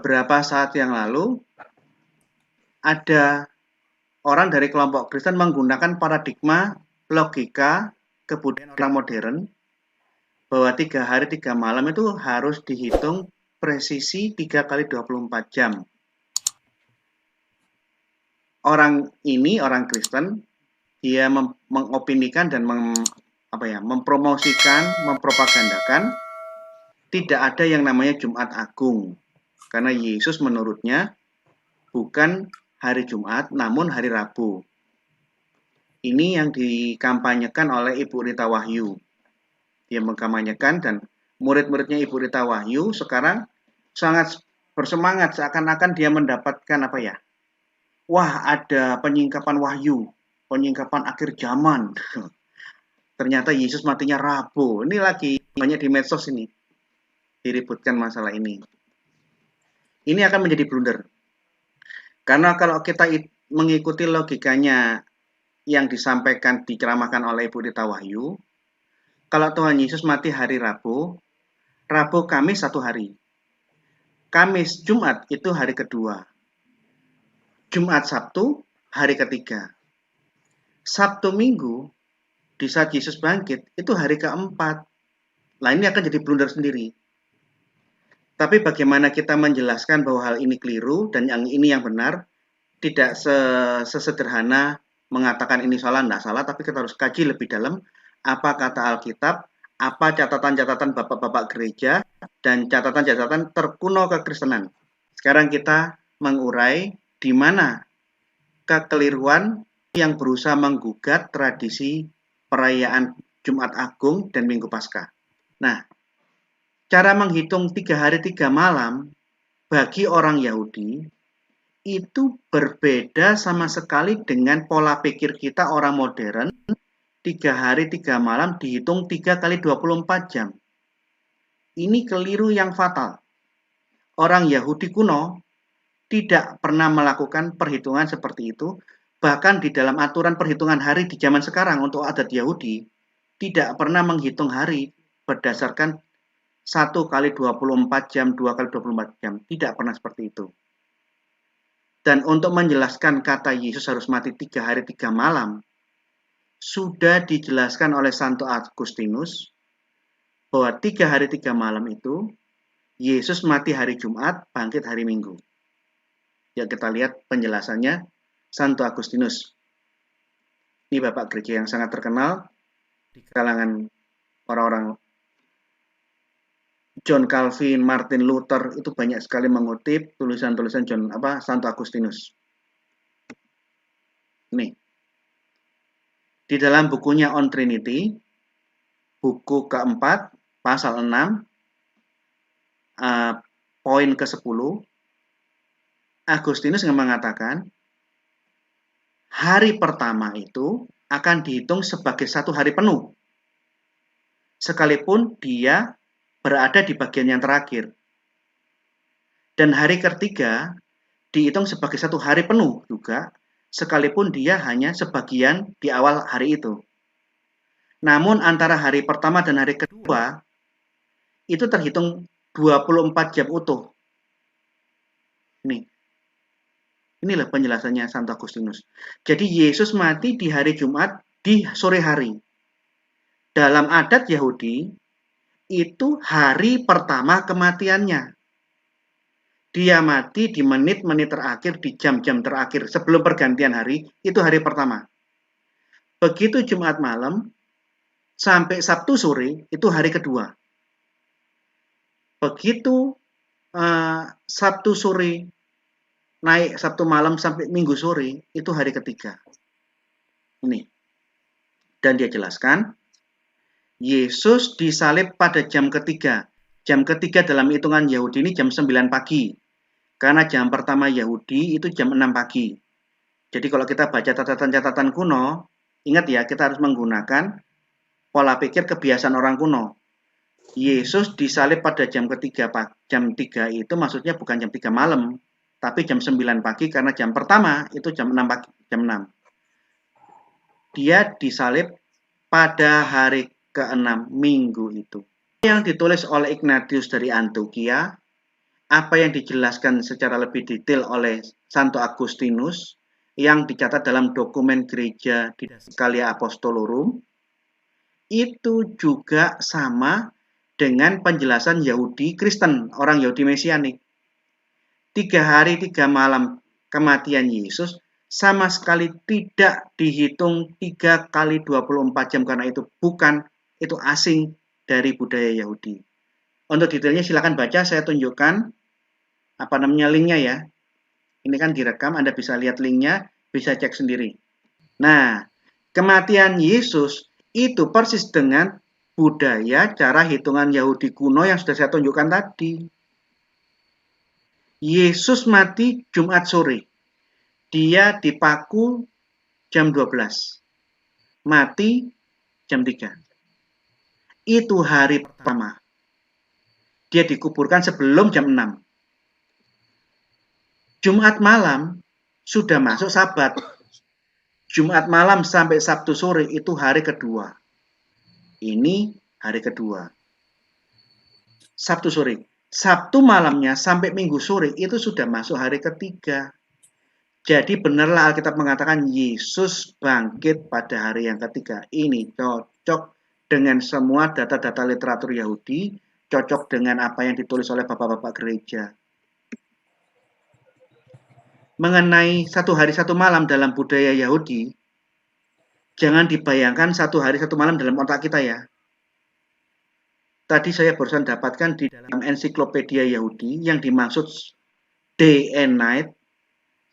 beberapa saat yang lalu ada orang dari kelompok Kristen menggunakan paradigma logika kebudayaan orang modern bahwa 3 hari 3 malam itu harus dihitung presisi 3 kali 24 jam. Orang Kristen, dia mengopinikan dan mempromosikan, mempropagandakan tidak ada yang namanya Jumat Agung. Karena Yesus menurutnya bukan hari Jumat, namun hari Rabu. Ini yang dikampanyekan oleh Ibu Rita Wahyu. Dia mengkampanyekan dan murid-muridnya Ibu Rita Wahyu sekarang sangat bersemangat seakan-akan dia mendapatkan wah, ada penyingkapan wahyu, penyingkapan akhir zaman. Ternyata Yesus matinya Rabu. Ini lagi banyak di medsos ini diributkan masalah ini. Ini akan menjadi blunder. Karena kalau kita mengikuti logikanya yang disampaikan, diceramahkan oleh Ibu Rita Wahyu, kalau Tuhan Yesus mati hari Rabu, Rabu Kamis 1 hari. Kamis Jumat itu hari kedua. Jumat Sabtu hari ketiga. Sabtu Minggu di saat Yesus bangkit itu hari keempat. Nah, ini akan jadi blunder sendiri. Tapi bagaimana kita menjelaskan bahwa hal ini keliru dan yang ini yang benar, tidak sesederhana mengatakan ini salah, tidak salah, tapi kita harus kaji lebih dalam apa kata Alkitab, apa catatan-catatan bapak-bapak gereja, dan catatan-catatan terkuno kekristenan. Sekarang kita mengurai di mana kekeliruan yang berusaha menggugat tradisi perayaan Jumat Agung dan Minggu Paskah. Nah, cara menghitung 3 hari 3 malam bagi orang Yahudi itu berbeda sama sekali dengan pola pikir kita orang modern. 3 hari 3 malam dihitung 3 kali 24 jam. Ini keliru yang fatal. Orang Yahudi kuno tidak pernah melakukan perhitungan seperti itu. Bahkan di dalam aturan perhitungan hari di zaman sekarang untuk adat Yahudi, tidak pernah menghitung hari berdasarkan 1 kali 24 jam, 2 kali 24 jam. Tidak pernah seperti itu. Dan untuk menjelaskan kata Yesus harus mati 3 hari 3 malam, sudah dijelaskan oleh Santo Agustinus bahwa 3 hari 3 malam itu Yesus mati hari Jumat, bangkit hari Minggu. Ya, kita lihat penjelasannya Santo Agustinus. Ini bapak gereja yang sangat terkenal di kalangan orang-orang John Calvin, Martin Luther, itu banyak sekali mengutip tulisan-tulisan Santo Agustinus. Nih. Di dalam bukunya On Trinity, buku keempat, pasal 6, poin ke-10, Agustinus yang mengatakan, hari pertama itu akan dihitung sebagai 1 hari penuh, sekalipun dia berada di bagian yang terakhir. Dan hari ketiga dihitung sebagai 1 hari penuh juga, sekalipun dia hanya sebagian di awal hari itu. Namun antara hari pertama dan hari kedua, itu terhitung 24 jam utuh. Inilah penjelasannya Santo Agustinus. Jadi Yesus mati di hari Jumat di sore hari. Dalam adat Yahudi, itu hari pertama kematiannya. Dia mati di menit-menit terakhir, di jam-jam terakhir sebelum pergantian hari, itu hari pertama. Begitu Jumat malam, sampai Sabtu sore, itu hari kedua. Begitu Sabtu sore, naik Sabtu malam sampai Minggu sore, itu hari ketiga. Ini. Dan dia jelaskan, Yesus disalib pada jam ketiga. Jam ketiga dalam hitungan Yahudi ini jam 9 pagi. Karena jam pertama Yahudi itu jam 6 pagi. Jadi kalau kita baca catatan-catatan kuno, ingat ya, kita harus menggunakan pola pikir kebiasaan orang kuno. Yesus disalib pada jam ketiga, jam 3 itu maksudnya bukan jam 3 malam, tapi jam 9 pagi karena jam pertama itu jam 6 pagi, jam 6. Dia disalib pada hari ke-6 Minggu itu. Yang ditulis oleh Ignatius dari Antioquia, apa yang dijelaskan secara lebih detail oleh Santo Agustinus yang dicatat dalam dokumen gereja di Didascalia Apostolorum itu juga sama dengan penjelasan Yahudi Kristen, orang Yahudi Mesianik. 3 hari 3 malam kematian Yesus sama sekali tidak dihitung 3 kali 24 jam karena itu asing dari budaya Yahudi. Untuk detailnya silakan baca, saya tunjukkan linknya ya. Ini kan direkam, Anda bisa lihat linknya, bisa cek sendiri. Nah, kematian Yesus itu persis dengan budaya cara hitungan Yahudi kuno yang sudah saya tunjukkan tadi. Yesus mati Jumat sore. Dia dipaku jam 12. Mati jam 3. Itu hari pertama. Dia dikuburkan sebelum jam 6. Jumat malam sudah masuk Sabat. Jumat malam sampai Sabtu sore itu hari kedua. Ini hari kedua. Sabtu sore. Sabtu malamnya sampai Minggu sore itu sudah masuk hari ketiga. Jadi benarlah Alkitab mengatakan Yesus bangkit pada hari yang ketiga. Ini cocok dengan semua data-data literatur Yahudi, cocok dengan apa yang ditulis oleh bapak-bapak gereja. Mengenai 1 hari 1 malam dalam budaya Yahudi, jangan dibayangkan 1 hari 1 malam dalam otak kita ya. Tadi saya barusan dapatkan di dalam ensiklopedia Yahudi yang dimaksud day and night,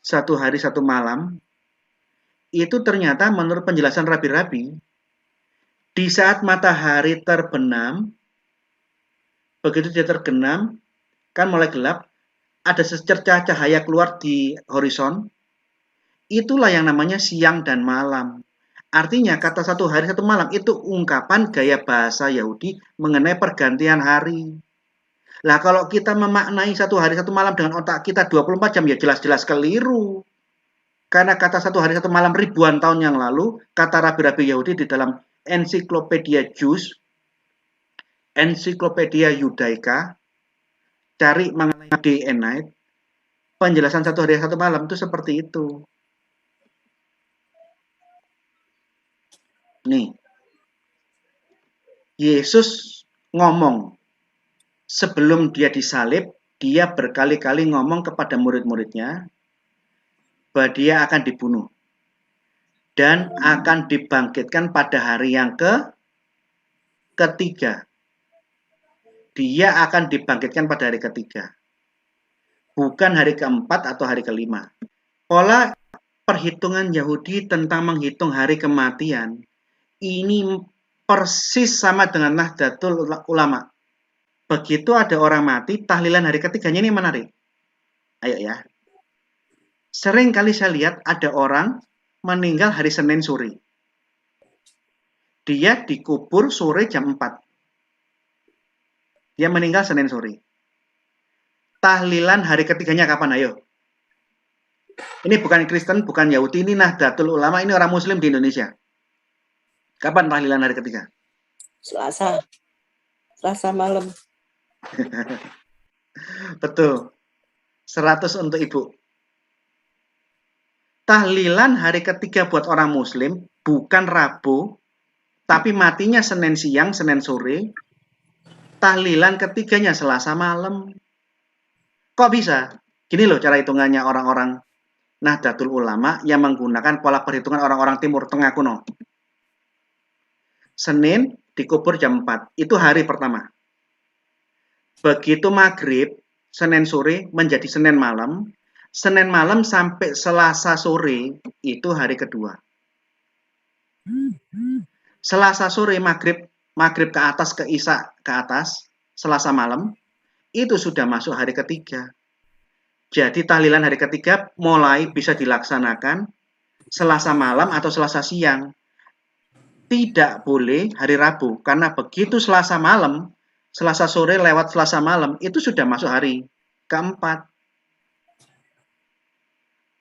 1 hari 1 malam, itu ternyata menurut penjelasan rabi-rabi, di saat matahari terbenam, begitu dia terbenam, kan mulai gelap, ada secercah cahaya keluar di horizon, itulah yang namanya siang dan malam. Artinya kata 1 hari 1 malam itu ungkapan gaya bahasa Yahudi mengenai pergantian hari. Lah kalau kita memaknai 1 hari 1 malam dengan otak kita 24 jam ya jelas-jelas keliru. Karena kata 1 hari 1 malam ribuan tahun yang lalu, kata rabi-rabi Yahudi di dalam ensiklopedia Jews, ensiklopedia Yudaica, cari mengenai day and night, penjelasan 1 hari 1 malam itu seperti itu. Nih, Yesus ngomong, sebelum dia disalib, dia berkali-kali ngomong kepada murid-muridnya bahwa dia akan dibunuh dan akan dibangkitkan pada hari yang ketiga. Dia akan dibangkitkan pada hari ketiga, bukan hari keempat atau hari kelima. Pola perhitungan Yahudi tentang menghitung hari kematian ini persis sama dengan Nahdlatul Ulama. Begitu ada orang mati, tahlilan hari ketiganya ini menarik. Ayo ya. Sering kali saya lihat ada orang meninggal hari Senin sore. Dia dikubur sore jam 4. Dia meninggal Senin sore. Tahlilan hari ketiganya kapan? Ayo. Ini bukan Kristen, bukan Yahudi, ini Nahdlatul Ulama, ini orang Muslim di Indonesia. Kapan tahlilan hari ketiga? Selasa malam. Betul. 100 untuk Ibu. Tahlilan hari ketiga buat orang Muslim bukan Rabu, tapi matinya Senin siang, Senin sore. Tahlilan ketiganya Selasa malam. Kok bisa? Gini loh cara hitungannya orang-orang Nahdlatul Ulama yang menggunakan pola perhitungan orang-orang Timur Tengah kuno. Senin dikubur jam 4, itu hari pertama. Begitu maghrib, Senin sore menjadi Senin malam sampai Selasa sore, itu hari kedua. Selasa sore maghrib ke atas, ke Isya ke atas, Selasa malam, itu sudah masuk hari ketiga. Jadi tahlilan hari ketiga mulai bisa dilaksanakan Selasa malam atau Selasa siang. Tidak boleh hari Rabu, karena begitu Selasa malam, Selasa sore lewat Selasa malam, itu sudah masuk hari keempat.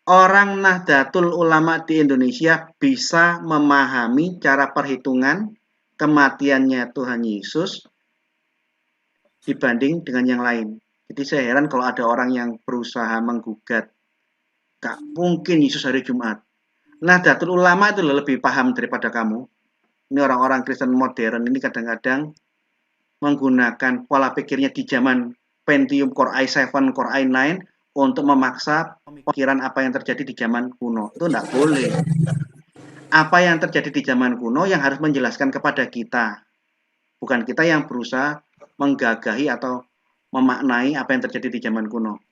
Orang Nahdlatul Ulama di Indonesia bisa memahami cara perhitungan kematiannya Tuhan Yesus dibanding dengan yang lain. Jadi saya heran kalau ada orang yang berusaha menggugat, gak mungkin Yesus hari Jumat. Nahdlatul Ulama itu lebih paham daripada kamu. Ini orang-orang Kristen modern ini kadang-kadang menggunakan pola pikirnya di zaman Pentium Core i7, Core i9 untuk memaksa pemikiran apa yang terjadi di zaman kuno. Itu tidak boleh. Apa yang terjadi di zaman kuno yang harus menjelaskan kepada kita. Bukan kita yang berusaha menggagahi atau memaknai apa yang terjadi di zaman kuno.